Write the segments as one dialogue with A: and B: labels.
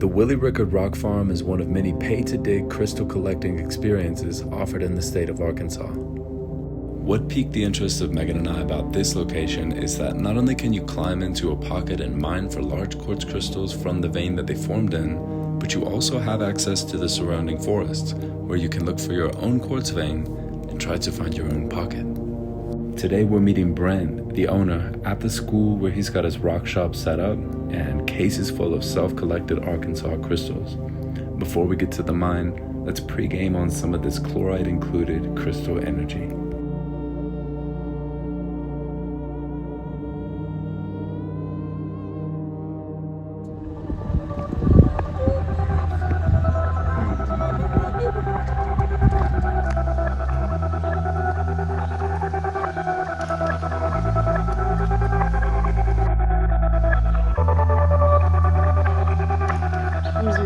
A: The Willie Rickard Rock Farm is one of many pay-to-dig crystal collecting experiences offered in the state of Arkansas. What piqued the interest of Megan and I about this location is that not only can you climb into a pocket and mine for large quartz crystals from the vein that they formed in, but you also have access to the surrounding forests, where you can look for your own quartz vein and try to find your own pocket. Today we're meeting Brent, the owner, at the school where he's got his rock shop set up and cases full of self-collected Arkansas crystals. Before we get to the mine, let's pre-game on some of this chloride-included crystal energy.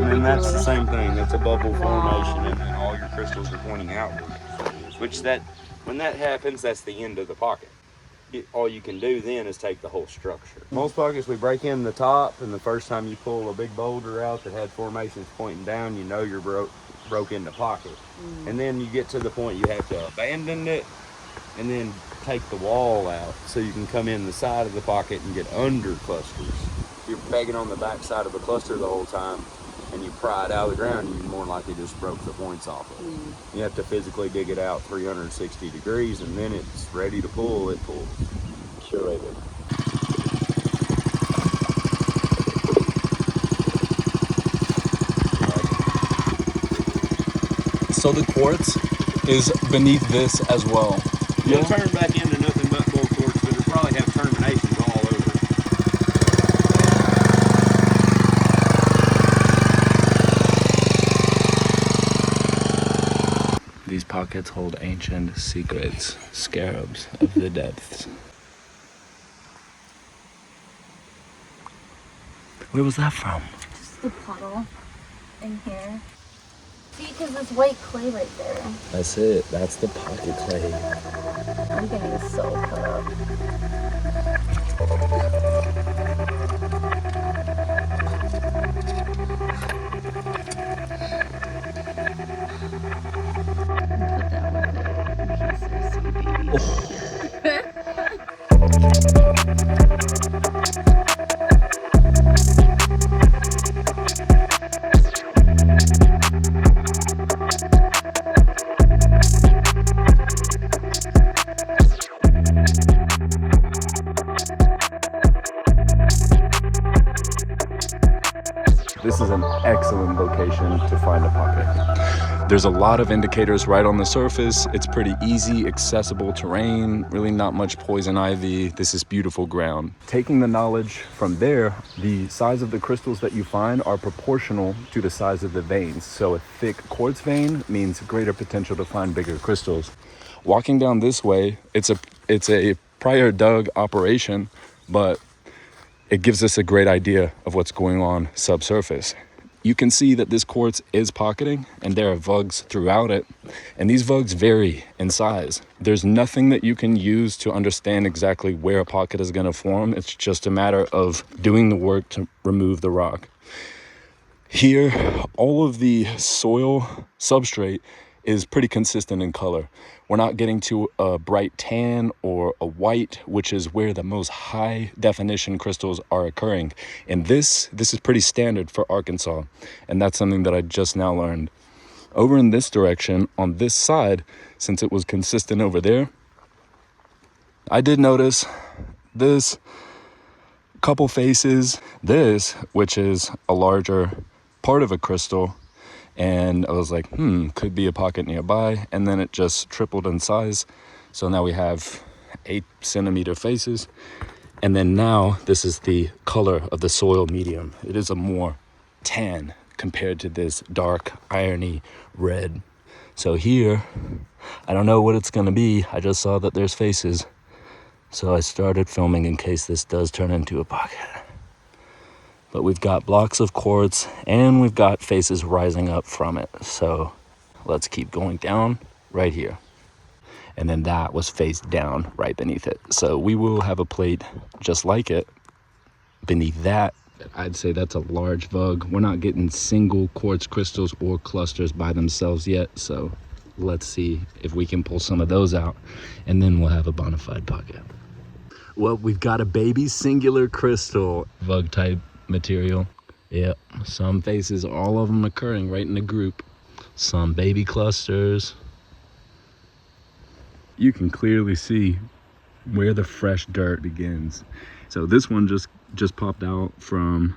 B: And that's the same thing. That's a bubble formation, and then all your crystals are pointing outward. Which when that happens, that's the end of the pocket. All you can do then is take the whole structure. Most pockets, we break in the top, and the first time you pull a big boulder out that had formations pointing down, you know you're broke in the pocket. And then you get to the point you have to abandon it, and then take the wall out so you can come in the side of the pocket and get under clusters. If you're pegging on the back side of a cluster the whole time, and you pry it out of the ground, you more likely just broke the points off of it. You have to physically dig it out 360 degrees, and then it's ready to pull, it pulls. Curated.
C: So the quartz is beneath this as well.
B: You'll turn back into nothing but bull quartz, but it'll probably have terminations all over.
A: These pockets hold ancient secrets, scarabs of the depths. Where was that from?
D: Just the puddle in here. See, because there's white clay right there.
A: That's it. That's the pocket clay.
D: Everything is so cut up. Put that with it in pieces, sweet baby.
A: This is an excellent location to find a pocket. There's a lot of indicators right on the surface. It's pretty easy, accessible terrain, really not much poison ivy. This is beautiful ground. Taking the knowledge from there, the size of the crystals that you find are proportional to the size of the veins. So a thick quartz vein means greater potential to find bigger crystals. Walking down this way, it's a prior dug operation, but it gives us a great idea of what's going on subsurface. You can see that this quartz is pocketing, and there are vugs throughout it, and these vugs vary in size. There's nothing that you can use to understand exactly where a pocket is going to form. It's just a matter of doing the work to remove the rock. Here, all of the soil substrate is pretty consistent in color. We're not getting to a bright tan or a white, which is where the most high definition crystals are occurring. And this is pretty standard for Arkansas. And that's something that I just now learned. Over in this direction, on this side, since it was consistent over there, I did notice this couple faces, this, which is a larger part of a crystal. And I was like, could be a pocket nearby. And then it just tripled in size. So now we have 8-centimeter faces. And then now this is the color of the soil medium. It is a more tan compared to this dark irony red. So here, I don't know what it's gonna be. I just saw that there's faces. So I started filming in case this does turn into a pocket. But we've got blocks of quartz and we've got faces rising up from it. So let's keep going down right here. And then that was face down right beneath it. So we will have a plate just like it beneath that I'd say that's a large vug. We're not getting single quartz crystals or clusters by themselves yet, so let's see if we can pull some of those out, and then we'll have a bona fide pocket. Well, we've got a baby singular crystal, vug type material. Yep, some faces, all of them occurring right in a group. Some baby clusters. You can clearly see where the fresh dirt begins. So this one just popped out from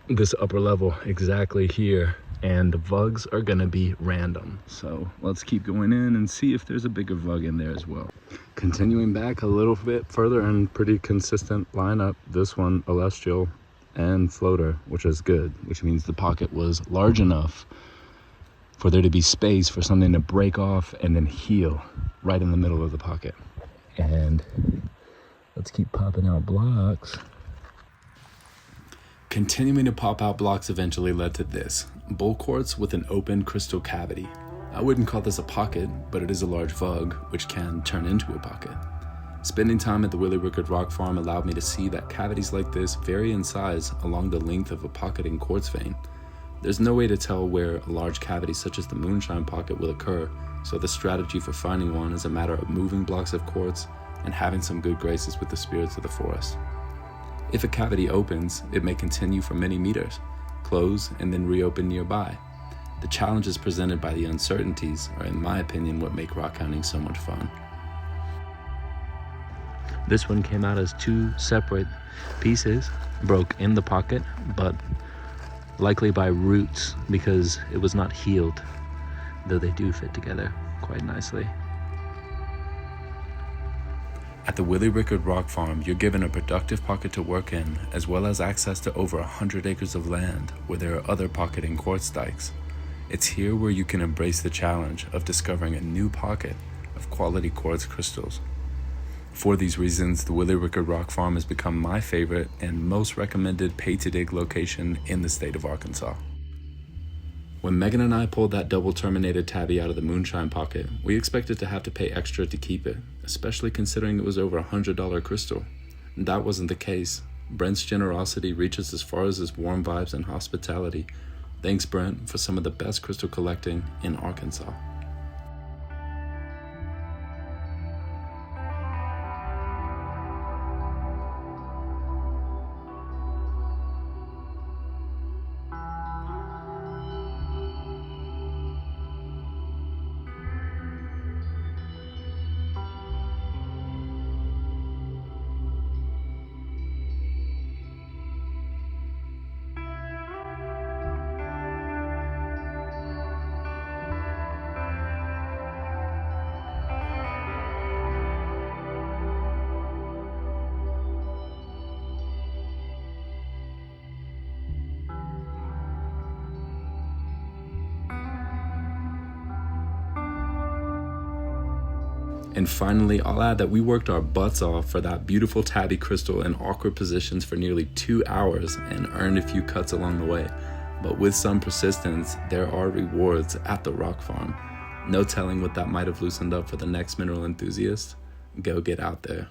A: this upper level exactly here, and the vugs are gonna be random. So let's keep going in and see if there's a bigger vug in there as well. Continuing back a little bit further, and pretty consistent lineup. This one, celestial and floater, which is good, which means the pocket was large enough for there to be space for something to break off and then heal right in the middle of the pocket. And let's keep popping out blocks. Continuing to pop out blocks eventually led to this, bull quartz with an open crystal cavity. I wouldn't call this a pocket, but it is a large vug, which can turn into a pocket. Spending time at the Willie Rickard Rock Farm allowed me to see that cavities like this vary in size along the length of a pocketing quartz vein. There's no way to tell where a large cavity such as the Moonshine pocket will occur, so the strategy for finding one is a matter of moving blocks of quartz and having some good graces with the spirits of the forest. If a cavity opens, it may continue for many meters, close, and then reopen nearby. The challenges presented by the uncertainties are, in my opinion, what make rock hunting so much fun. This one came out as two separate pieces, broke in the pocket, but likely by roots because it was not healed, though they do fit together quite nicely. At the Willie Rickard Rock Farm, you're given a productive pocket to work in, as well as access to over 100 acres of land where there are other pocketing quartz dikes. It's here where you can embrace the challenge of discovering a new pocket of quality quartz crystals. For these reasons, the Willie Rickard Rock Farm has become my favorite and most recommended pay-to-dig location in the state of Arkansas. When Megan and I pulled that double terminated tabby out of the Moonshine pocket, we expected to have to pay extra to keep it, especially considering it was over $100 crystal. That wasn't the case. Brent's generosity reaches as far as his warm vibes and hospitality. Thanks, Brent, for some of the best crystal collecting in Arkansas. And finally, I'll add that we worked our butts off for that beautiful tabby crystal in awkward positions for nearly 2 hours and earned a few cuts along the way. But with some persistence, there are rewards at the rock farm. No telling what that might have loosened up for the next mineral enthusiast. Go get out there.